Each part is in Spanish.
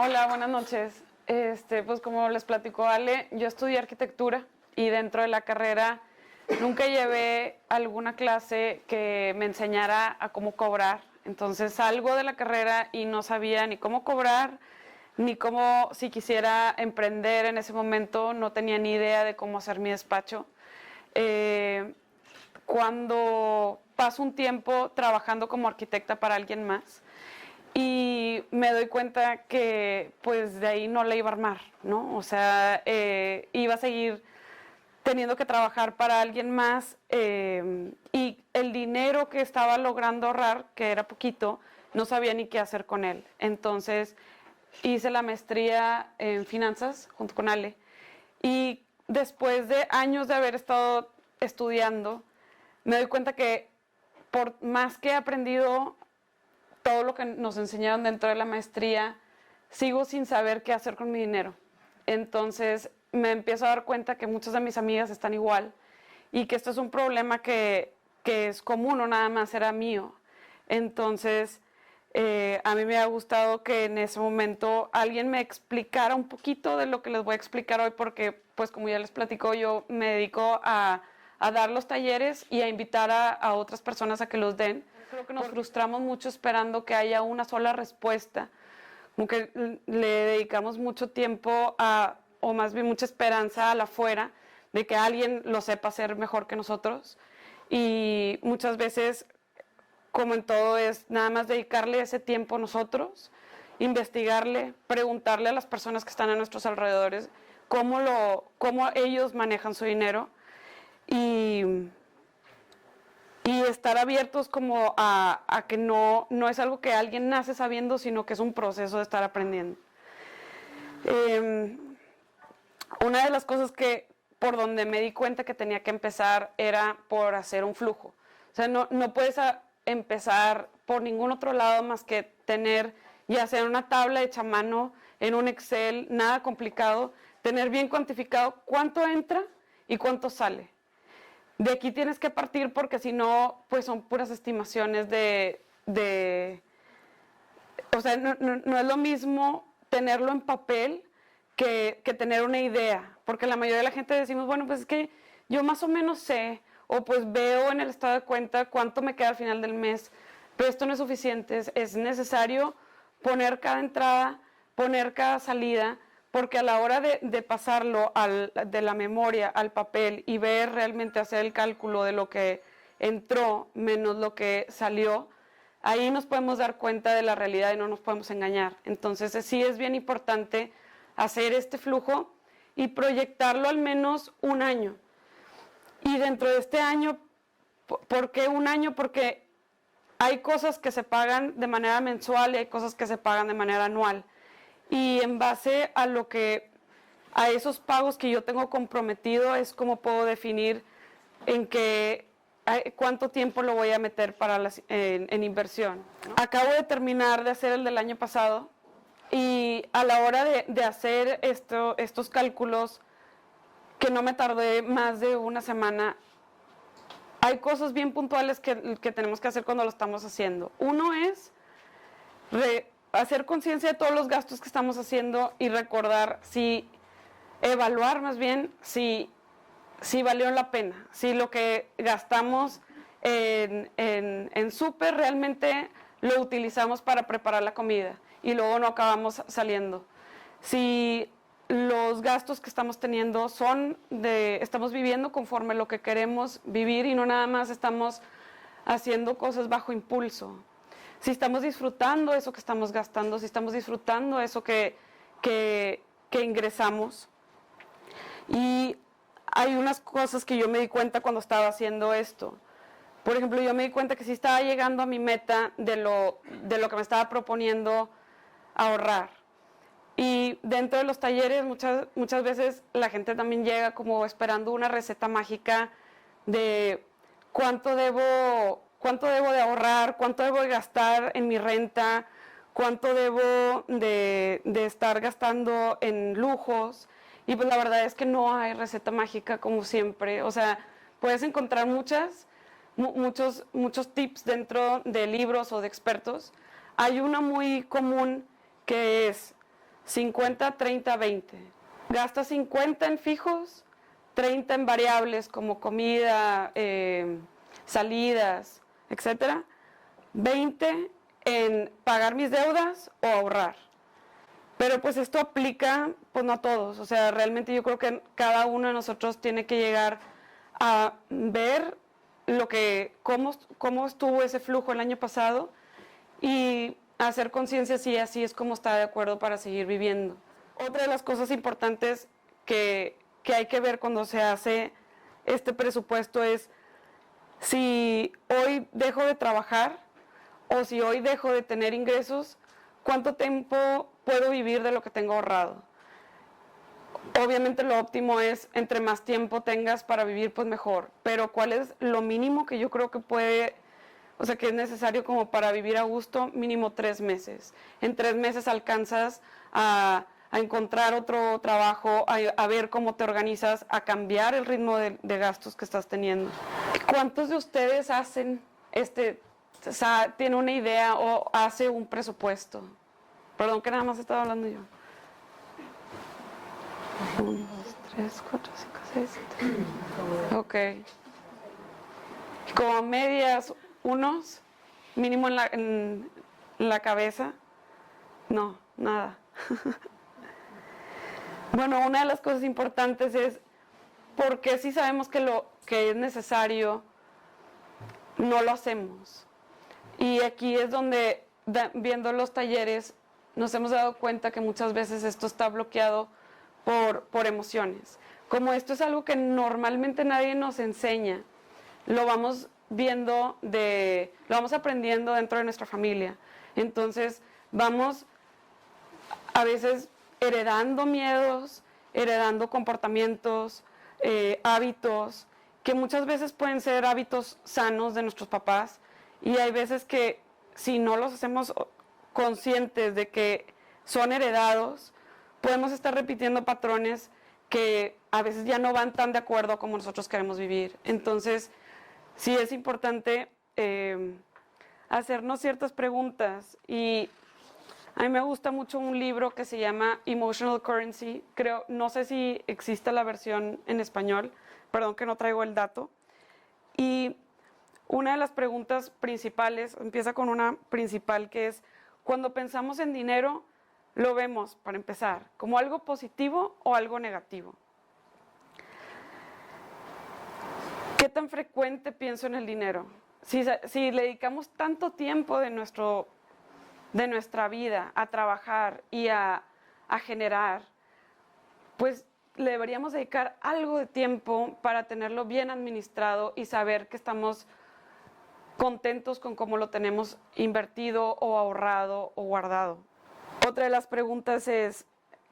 Hola, buenas noches. Pues como les platicó Ale, yo estudié arquitectura y dentro de la carrera nunca llevé alguna clase que me enseñara a cómo cobrar. Entonces salgo de la carrera y no sabía ni cómo cobrar, ni cómo, si quisiera emprender en ese momento, no tenía ni idea de cómo hacer mi despacho. Cuando paso un tiempo trabajando como arquitecta para alguien más, y me doy cuenta que pues de ahí no la iba a armar, ¿no? O sea, iba a seguir teniendo que trabajar para alguien más y el dinero que estaba logrando ahorrar, que era poquito, no sabía ni qué hacer con él. Entonces hice la maestría en finanzas junto con Ale y después de años de haber estado estudiando, me doy cuenta que por más que he aprendido todo lo que nos enseñaron dentro de la maestría, sigo sin saber qué hacer con mi dinero. Entonces me empiezo a dar cuenta que muchas de mis amigas están igual y que esto es un problema que es común, no nada más era mío. Entonces a mí me ha gustado que en ese momento alguien me explicara un poquito de lo que les voy a explicar hoy, porque pues como ya les platico, yo me dedico a dar los talleres y a invitar a otras personas a que los den. Creo que nos frustramos mucho esperando que haya una sola respuesta, como que le dedicamos mucho tiempo o más bien mucha esperanza a la afuera, de que alguien lo sepa hacer mejor que nosotros, y muchas veces, como en todo, es nada más dedicarle ese tiempo nosotros, investigarle, preguntarle a las personas que están a nuestros alrededores cómo ellos manejan su dinero, y estar abiertos como a que no es algo que alguien nace sabiendo, sino que es un proceso de estar aprendiendo. Una de las cosas que por donde me di cuenta que tenía que empezar era por hacer un flujo. O sea, no puedes empezar por ningún otro lado más que tener, ya sea una tabla hecha a mano, en un Excel, nada complicado, tener bien cuantificado cuánto entra y cuánto sale. De aquí tienes que partir porque si no, pues son puras estimaciones o sea, no es lo mismo tenerlo en papel que tener una idea, porque la mayoría de la gente decimos, bueno, pues es que yo más o menos sé, o pues veo en el estado de cuenta cuánto me queda al final del mes, pero esto no es suficiente, es necesario poner cada entrada, poner cada salida, porque a la hora de pasarlo de la memoria al papel y ver realmente hacer el cálculo de lo que entró menos lo que salió, ahí nos podemos dar cuenta de la realidad y no nos podemos engañar. Entonces sí es bien importante hacer este flujo y proyectarlo al menos un año. Y dentro de este año, ¿por qué un año? Porque hay cosas que se pagan de manera mensual y hay cosas que se pagan de manera anual. Y en base a esos pagos que yo tengo comprometido es como puedo definir cuánto tiempo lo voy a meter en inversión, ¿no? Acabo de terminar de hacer el del año pasado y a la hora de hacer estos cálculos, que no me tardé más de una semana, hay cosas bien puntuales que tenemos que hacer cuando lo estamos haciendo. Uno es hacer conciencia de todos los gastos que estamos haciendo y recordar evaluar más bien si valió la pena, si lo que gastamos en súper realmente lo utilizamos para preparar la comida y luego no acabamos saliendo. Si los gastos que estamos teniendo estamos viviendo conforme lo que queremos vivir y no nada más estamos haciendo cosas bajo impulso. Si estamos disfrutando eso que estamos gastando, si estamos disfrutando eso que ingresamos. Y hay unas cosas que yo me di cuenta cuando estaba haciendo esto. Por ejemplo, yo me di cuenta que sí estaba llegando a mi meta de lo que me estaba proponiendo ahorrar. Y dentro de los talleres muchas veces la gente también llega como esperando una receta mágica de cuánto debo de ahorrar, cuánto debo de gastar en mi renta, cuánto debo de estar gastando en lujos. Y pues la verdad es que no hay receta mágica como siempre. O sea, puedes encontrar muchos tips dentro de libros o de expertos. Hay una muy común que es 50, 30, 20. Gastas 50 en fijos, 30 en variables como comida, salidas, etc. 20 en pagar mis deudas o ahorrar. Pero pues esto aplica, pues no a todos. O sea, realmente yo creo que cada uno de nosotros tiene que llegar a ver cómo estuvo ese flujo el año pasado y hacer conciencia si así es como está de acuerdo para seguir viviendo. Otra de las cosas importantes que hay que ver cuando se hace este presupuesto es si hoy dejo de trabajar o si hoy dejo de tener ingresos, ¿cuánto tiempo puedo vivir de lo que tengo ahorrado? Obviamente lo óptimo es entre más tiempo tengas para vivir, pues mejor. Pero ¿cuál es lo mínimo que yo creo que que es necesario como para vivir a gusto? Mínimo 3 meses. En 3 meses alcanzas a encontrar otro trabajo, a ver cómo te organizas, a cambiar el ritmo de gastos que estás teniendo. ¿Cuántos de ustedes tiene una idea o hace un presupuesto? Perdón que nada más estaba hablando yo. 1, 2, 3, 4, 5, 6, 7. Ok. Como medias, unos, mínimo en la cabeza. No, nada. Bueno, una de las cosas importantes es por qué si sabemos que lo que es necesario, no lo hacemos. Y aquí es donde, viendo los talleres, nos hemos dado cuenta que muchas veces esto está bloqueado por emociones. Como esto es algo que normalmente nadie nos enseña, lo vamos viendo, lo vamos aprendiendo dentro de nuestra familia. Entonces, vamos a veces heredando miedos, heredando comportamientos, hábitos, que muchas veces pueden ser hábitos sanos de nuestros papás, y hay veces que si no los hacemos conscientes de que son heredados, podemos estar repitiendo patrones que a veces ya no van tan de acuerdo como nosotros queremos vivir. Entonces, sí es importante hacernos ciertas preguntas. Y a mí me gusta mucho un libro que se llama Emotional Currency. No sé si existe la versión en español, perdón que no traigo el dato. Y una de las preguntas principales, empieza con una principal, que es: cuando pensamos en dinero, ¿lo vemos, para empezar, como algo positivo o algo negativo? ¿Qué tan frecuente pienso en el dinero? Si le dedicamos tanto tiempo de nuestra vida a trabajar y a generar, pues le deberíamos dedicar algo de tiempo para tenerlo bien administrado y saber que estamos contentos con cómo lo tenemos invertido o ahorrado o guardado. Otra de las preguntas es: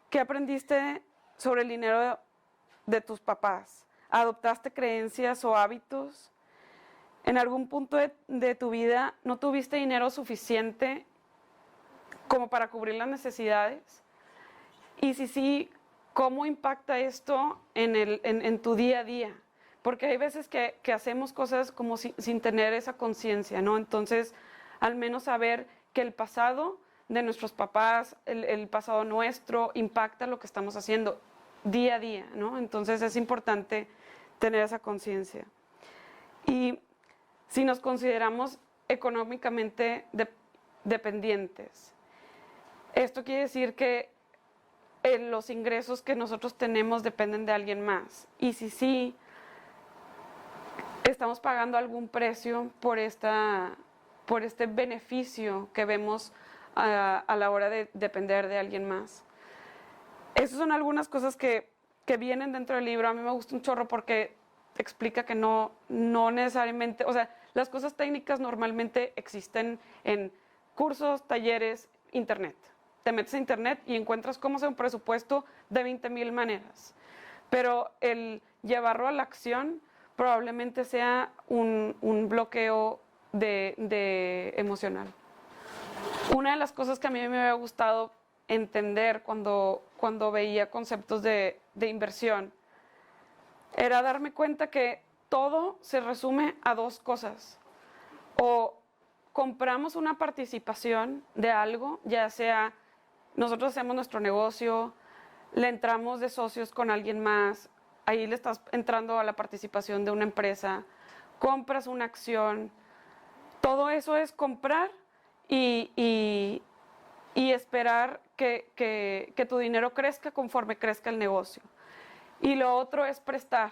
¿qué aprendiste sobre el dinero de tus papás? ¿Adoptaste creencias o hábitos? ¿En algún punto de tu vida no tuviste dinero suficiente como para cubrir las necesidades? Y si sí, ¿cómo impacta esto en tu día a día? Porque hay veces que hacemos cosas como sin tener esa conciencia, ¿no? Entonces, al menos saber que el pasado de nuestros papás, el pasado nuestro, impacta lo que estamos haciendo día a día, ¿no? Entonces, es importante tener esa conciencia. Y si nos consideramos económicamente dependientes, esto quiere decir que los ingresos que nosotros tenemos dependen de alguien más. Y si sí, estamos pagando algún precio por este beneficio que vemos a la hora de depender de alguien más. Esas son algunas cosas que vienen dentro del libro. A mí me gusta un chorro porque te explica que no necesariamente, o sea, las cosas técnicas normalmente existen en cursos, talleres, internet. Te metes a internet y encuentras cómo hacer un presupuesto de 20,000 maneras. Pero el llevarlo a la acción probablemente sea un bloqueo emocional. Una de las cosas que a mí me había gustado entender cuando veía conceptos de inversión era darme cuenta que todo se resume a 2 cosas. O compramos una participación de algo, ya sea nosotros hacemos nuestro negocio, le entramos de socios con alguien más, ahí le estás entrando a la participación de una empresa, compras una acción, todo eso es comprar y esperar que tu dinero crezca conforme crezca el negocio. Y lo otro es prestar.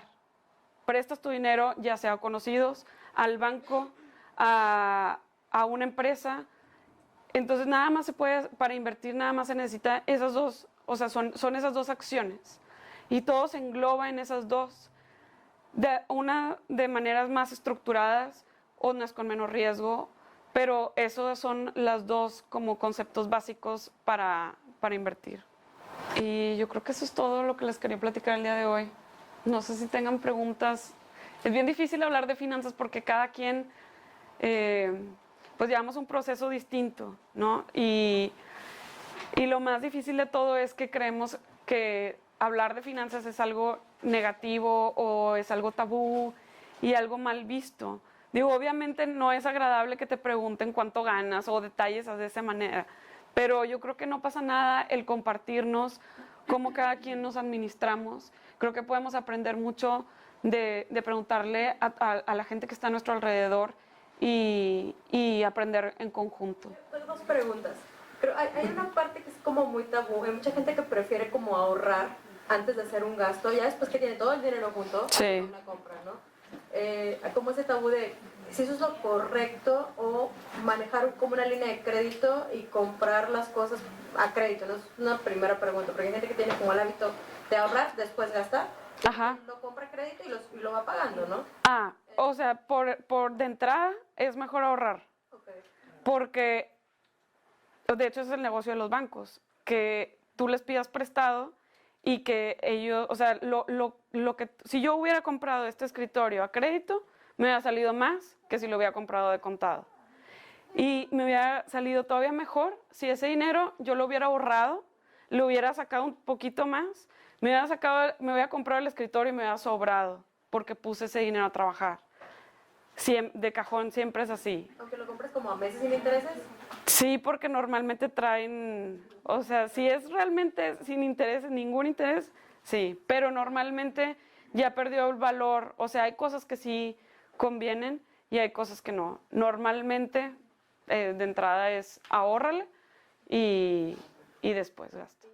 Prestas tu dinero, ya sea a conocidos, al banco, a una empresa. Entonces nada más se puede, para invertir nada más se necesita esas dos, o sea, son esas dos acciones. Y todo se engloba en esas dos. Una de maneras más estructuradas, unas con menos riesgo, pero esos son las dos como conceptos básicos para invertir. Y yo creo que eso es todo lo que les quería platicar el día de hoy. No sé si tengan preguntas. Es bien difícil hablar de finanzas porque cada quien, pues llevamos un proceso distinto, ¿no? Y lo más difícil de todo es que creemos que hablar de finanzas es algo negativo o es algo tabú y algo mal visto. Digo, obviamente no es agradable que te pregunten cuánto ganas o detalles de esa manera, pero yo creo que no pasa nada el compartirnos cómo cada quien nos administramos. Creo que podemos aprender mucho de preguntarle a la gente que está a nuestro alrededor y aprender en conjunto. Tengo dos preguntas. Pero hay una parte que es como muy tabú. Hay mucha gente que prefiere como ahorrar antes de hacer un gasto, ya después que tiene todo el dinero junto, sí, una compra, ¿no? Como ese tabú de si eso es lo correcto o manejar como una línea de crédito y comprar las cosas a crédito, ¿no? Es una primera pregunta, porque hay gente que tiene como el hábito de ahorrar, después gastar, ajá, lo compra a crédito y lo va pagando, ¿no? O sea, por de entrada es mejor ahorrar, Okay. porque de hecho es el negocio de los bancos, que tú les pidas prestado y que ellos, o sea, lo que, si yo hubiera comprado este escritorio a crédito, me hubiera salido más que si lo hubiera comprado de contado. Y me hubiera salido todavía mejor si ese dinero yo lo hubiera ahorrado, lo hubiera sacado un poquito más, me hubiera comprado el escritorio y me hubiera sobrado, porque puse ese dinero a trabajar. De cajón siempre es así. Aunque lo compres como a meses sin intereses. Sí, porque normalmente traen, o sea, si es realmente sin interés, ningún interés, sí, pero normalmente ya perdió el valor, o sea, hay cosas que sí convienen y hay cosas que no. Normalmente de entrada es ahórrale y después gasta.